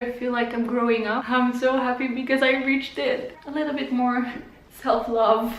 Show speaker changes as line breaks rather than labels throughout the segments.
I feel like I'm growing up. I'm so happy because I reached it. A little bit more self-love.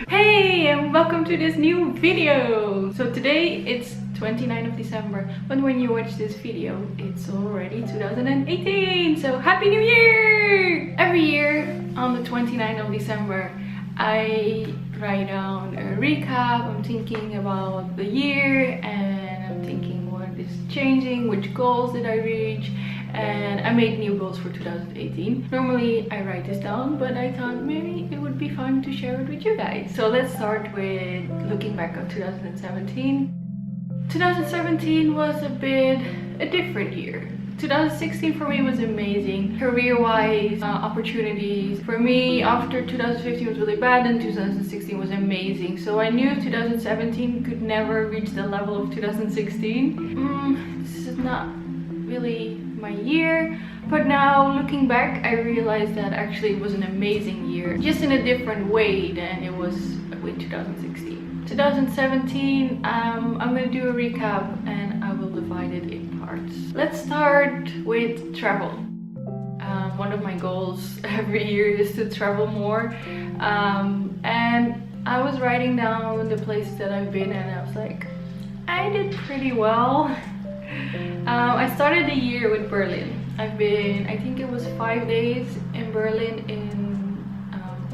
Hey, and welcome to this new video. So today it's 29th of December, but when you watch this video it's already 2018. So happy new year! Every year on the 29th of December I write down a recap. I'm thinking about the year and I'm thinking what is changing, which goals did I reach, and I made new goals for 2018. Normally I write this down, but I thought maybe it would be fun to share it with you guys. So let's start with looking back on 2017. 2017 was a different year. 2016 for me was amazing, career-wise, opportunities. For me, after 2015 was really bad and 2016 was amazing. So I knew 2017 could never reach the level of 2016. This is not really my year, but now looking back I realized that actually it was an amazing year, just in a different way than it was with 2016. 2017, I'm gonna do a recap and I will divide it in parts. Let's start with travel. One of my goals every year is to travel more, and I was writing down the places that I've been and I was like, I did pretty well. I started the year with Berlin. I've been, I think it was 5 days in Berlin in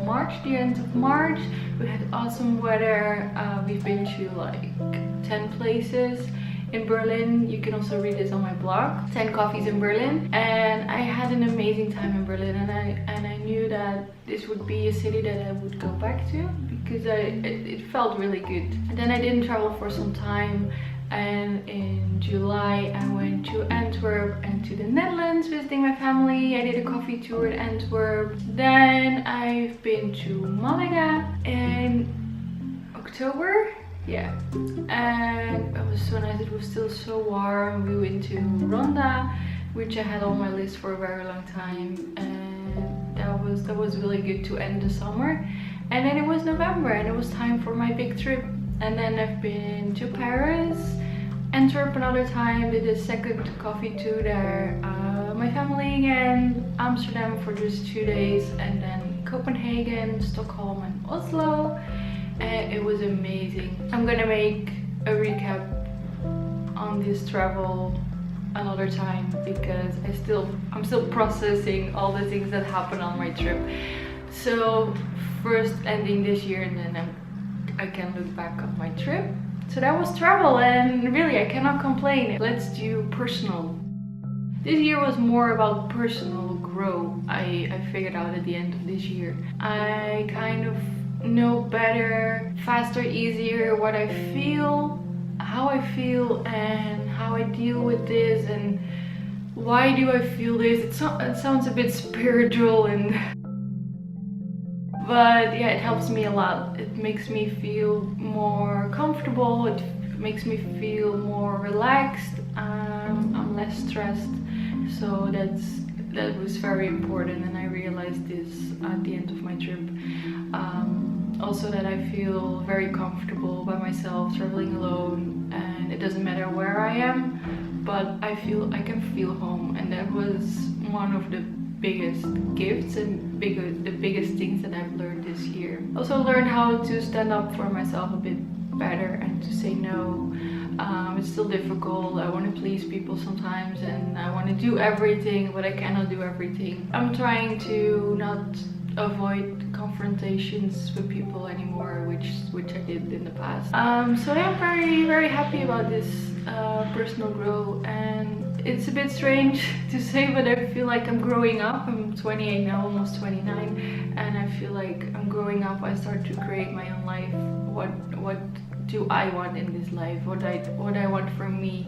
March, the end of March. We had awesome weather. We've been to like 10 places in Berlin. You can also read this on my blog, 10 coffees in Berlin. And I had an amazing time in Berlin, and I knew that this would be a city that I would go back to because it felt really good. And then I didn't travel for some time. And in July I went to Antwerp and to the Netherlands visiting my family. I did a coffee tour in Antwerp. Then I've been to Malaga in October. Yeah, and it was so nice. It was still so warm. We went to Ronda, which I had on my list for a very long time, and that was really good to end the summer. And then it was November and it was time for my big trip. And then I've been to Paris, Antwerp another time, did a second coffee tour there, my family again, Amsterdam for just 2 days, and then Copenhagen, Stockholm and Oslo. And it was amazing. I'm gonna make a recap on this travel another time because I'm still processing all the things that happened on my trip. So first ending this year and then I can look back on my trip. So that was travel, and really I cannot complain. Let's do personal. This year was more about personal growth. I figured out at the end of this year. I kind of know better, faster, easier what I feel, how I feel, and how I deal with this, and why do I feel this. It sounds a bit spiritual, but yeah, it helps me a lot. It makes me feel more comfortable. It makes me feel more relaxed. I'm less stressed. So that was very important, and I realized this at the end of my trip. Also that I feel very comfortable by myself, traveling alone, and it doesn't matter where I am, but I can feel home, and that was one of the biggest gifts and the biggest things that I've learned this year. Also learned how to stand up for myself a bit better and to say no. It's still difficult. I want to please people sometimes and I want to do everything, but I cannot do everything. I'm trying to not avoid confrontations with people anymore, which I did in the past. So yeah, I'm very happy about this personal growth, and it's a bit strange to say, but I feel like I'm growing up. I'm 28 now, almost 29, and I feel like I'm growing up. I start to create my own life. What do I want in this life? What I want for me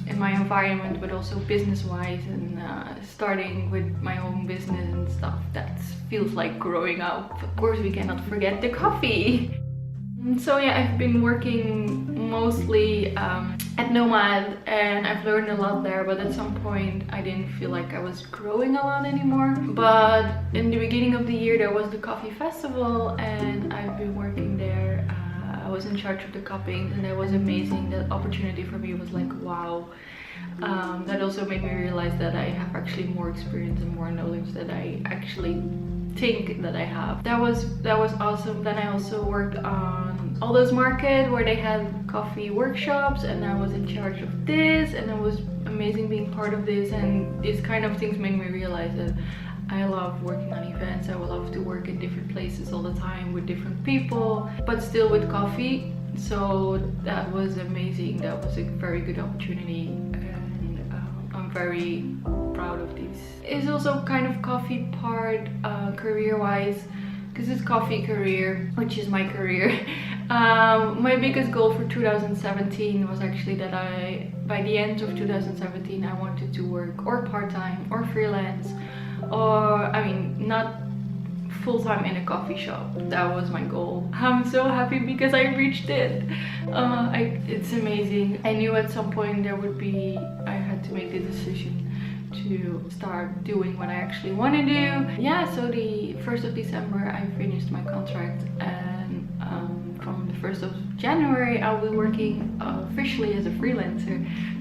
in my environment, but also business-wise, and starting with my own business and stuff. That feels like growing up. Of course, we cannot forget the coffee. So yeah, I've been working mostly at Nomad, and I've learned a lot there, but at some point I didn't feel like I was growing a lot anymore. But in the beginning of the year there was the coffee festival and I've been working there. I was in charge of the cuppings and that was amazing. That opportunity for me was like, wow. That also made me realize that I have actually more experience and more knowledge that I actually think that I have. That was awesome. Then I also worked on all those markets where they had coffee workshops, and I was in charge of this, and it was amazing being part of this. And these kind of things made me realize that I love working on events. I would love to work in different places all the time with different people, but still with coffee. So that was amazing. That was a very good opportunity, and I'm very proud of this. It's also kind of coffee part career-wise, because it's coffee career, which is my career. My biggest goal for 2017 was actually that by the end of 2017, I wanted to work or part-time or freelance, or I mean not full-time in a coffee shop. That was my goal. I'm so happy because I reached it. It's amazing. I knew at some point I had to make the decision to start doing what I actually want to do. Yeah, so the 1st of December I finished my contract, and from the 1st of January I'll be working officially as a freelancer.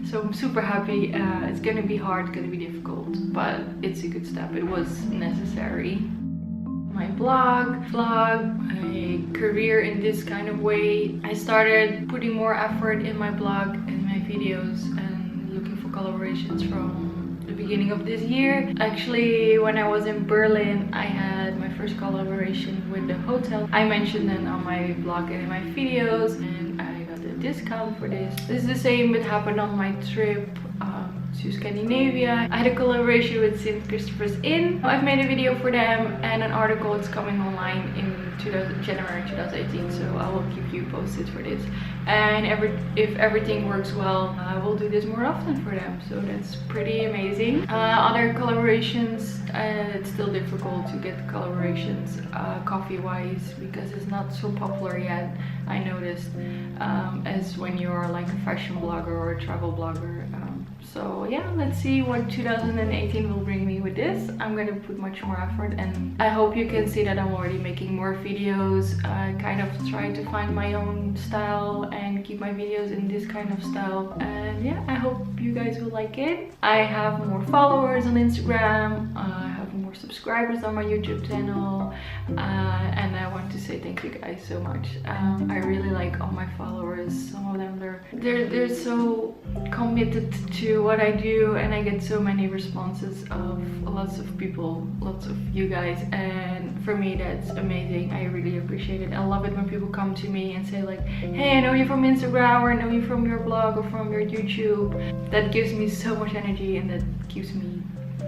So I'm super happy. It's gonna be hard, gonna be difficult, but it's a good step. It was necessary. My vlog, my career in this kind of way. I started putting more effort in my blog and my videos and looking for collaborations from the beginning of this year. Actually, when I was in Berlin, I had my first collaboration with the hotel. I mentioned them on my blog and in my videos, and I got a discount for this. This is the same that happened on my trip to Scandinavia. I had a collaboration with St. Christopher's Inn. I've made a video for them and an article is coming online in January 2018, so I will keep you posted for this. And if everything works well, I will do this more often for them, so that's pretty amazing. Other collaborations, it's still difficult to get collaborations coffee wise, because it's not so popular yet, I noticed, as when you're like a fashion blogger or a travel blogger. So yeah, let's see what 2018 will bring me with this. I'm gonna put much more effort, and I hope you can see that I'm already making more videos. Kind of trying to find my own style and keep my videos in this kind of style. And yeah, I hope you guys will like it. I have more followers on Instagram. I have more subscribers on my YouTube channel, and I want to say thank you guys so much. I really like all my followers. Some of them they're so committed to what I do, and I get so many responses of lots of people, lots of you guys, and for me that's amazing. I really appreciate it. I love it when people come to me and say like, hey, I know you from Instagram, or I know you from your blog or from your YouTube. That gives me so much energy, and that keeps me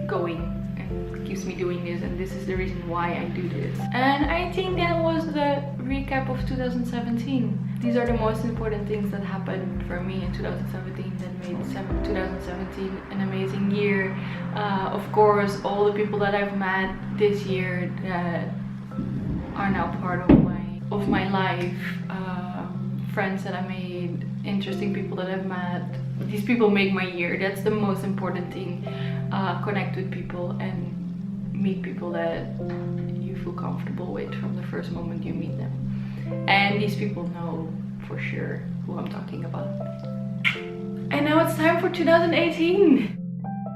going and keeps me doing this, and this is the reason why I do this. And I think that was the recap of 2017. These are the most important things that happened for me in 2017 that made 2017 an amazing year. Of course, all the people that I've met this year that are now part of my life, friends that I made, interesting people that I've met. These people make my year. That's the most important thing. Connect with people and meet people that you feel comfortable with from the first moment you meet them. And these people know for sure who I'm talking about. And now it's time for 2018.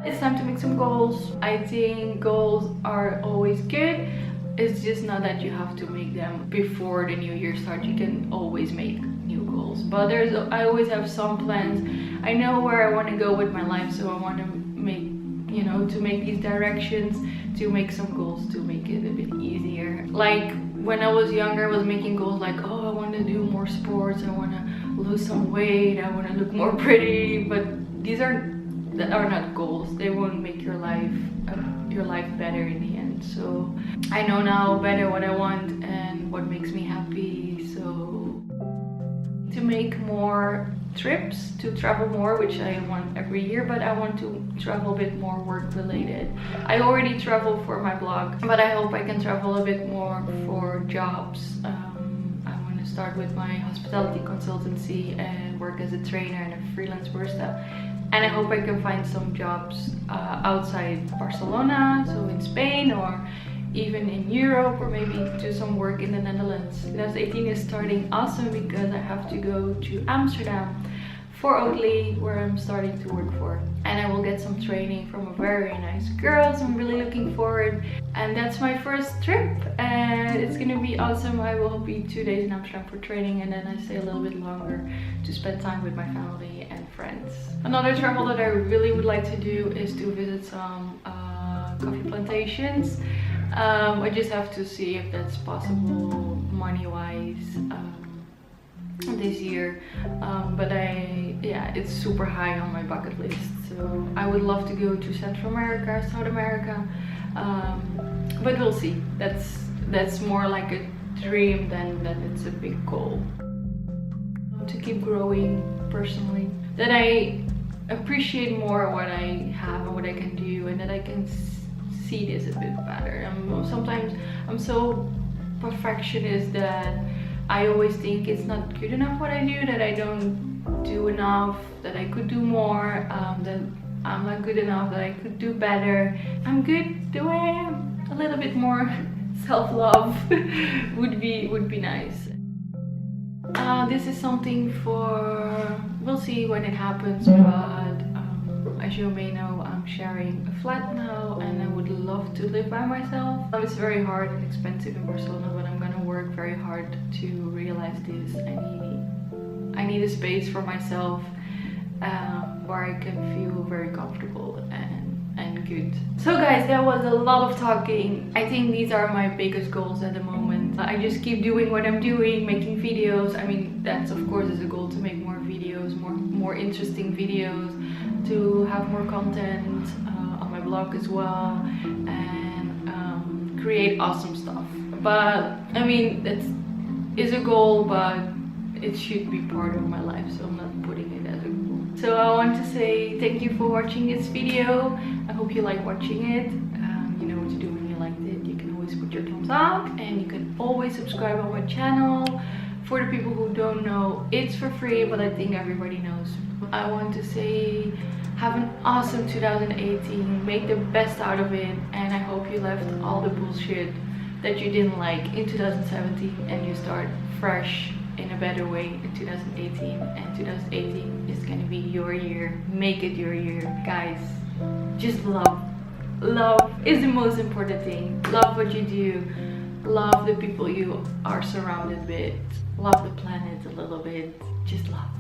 It's time to make some goals. I think goals are always good. It's just not that you have to make them before the new year starts. You can always make new goals. But I always have some plans. I know where I want to go with my life, so I want to make, to make these directions, to make some goals to make it a bit easier. Like when I was younger, I was making goals like, oh, I want to do more sports, I want to lose some weight, I want to look more pretty. But these are not goals. They won't make your life better in the end. So I know now better what I want and what makes me happy. So to make more trips, to travel more, which I want every year, but I want to travel a bit more work related. I already travel for my blog, but I hope I can travel a bit more for jobs. I want to start with my hospitality consultancy and work as a trainer and a freelance barista. And I hope I can find some jobs outside Barcelona, so in Spain, or even in Europe, or maybe do some work in the Netherlands. 2018 is starting awesome because I have to go to Amsterdam for Oatly, where I'm starting to work for. And I will get some training from a very nice girl, so I'm really looking forward. And that's my first trip, and it's gonna be awesome. I will be 2 days in Amsterdam for training, and then I stay a little bit longer to spend time with my family and friends. Another travel that I really would like to do is to visit some coffee plantations. I just have to see if that's possible money-wise this year, but yeah, it's super high on my bucket list. So I would love to go to Central America, South America, but we'll see. That's more like a dream than it's a big goal. To keep growing personally, that I appreciate more what I have and what I can do, and that I can see this a bit better. Sometimes I'm so perfectionist that I always think it's not good enough what I do, that I don't do enough, that I could do more, that I'm not good enough, that I could do better. I'm good the way I am. A little bit more self-love would be nice. This is something for, we'll see when it happens, but as you may know, I'm sharing a flat now and I would love to live by myself. It's very hard and expensive in Barcelona, but I'm gonna work very hard to realize this. I need a space for myself where I can feel very comfortable and good. So guys, that was a lot of talking. I think these are my biggest goals at the moment. I just keep doing what I'm doing, making videos. I mean, that's of course is a goal, to make more videos, more interesting videos, to have more content on my blog as well, and create awesome stuff. But I mean, that is a goal, but it should be part of my life, so I'm not putting it as a goal. So I want to say thank you for watching this video. I hope you like watching it. You know what to do when you liked it. You can always put your thumbs up, and you can always subscribe on my channel. For the people who don't know, it's for free, but I think everybody knows. I want to say have an awesome 2018, make the best out of it, and I hope you left all the bullshit that you didn't like in 2017 and you start fresh in a better way in 2018. And 2018 is gonna be your year. Make it your year, guys. Just love. Love is the most important thing. Love what you do. Love the people you are surrounded with. Love the planet a little bit. Just love.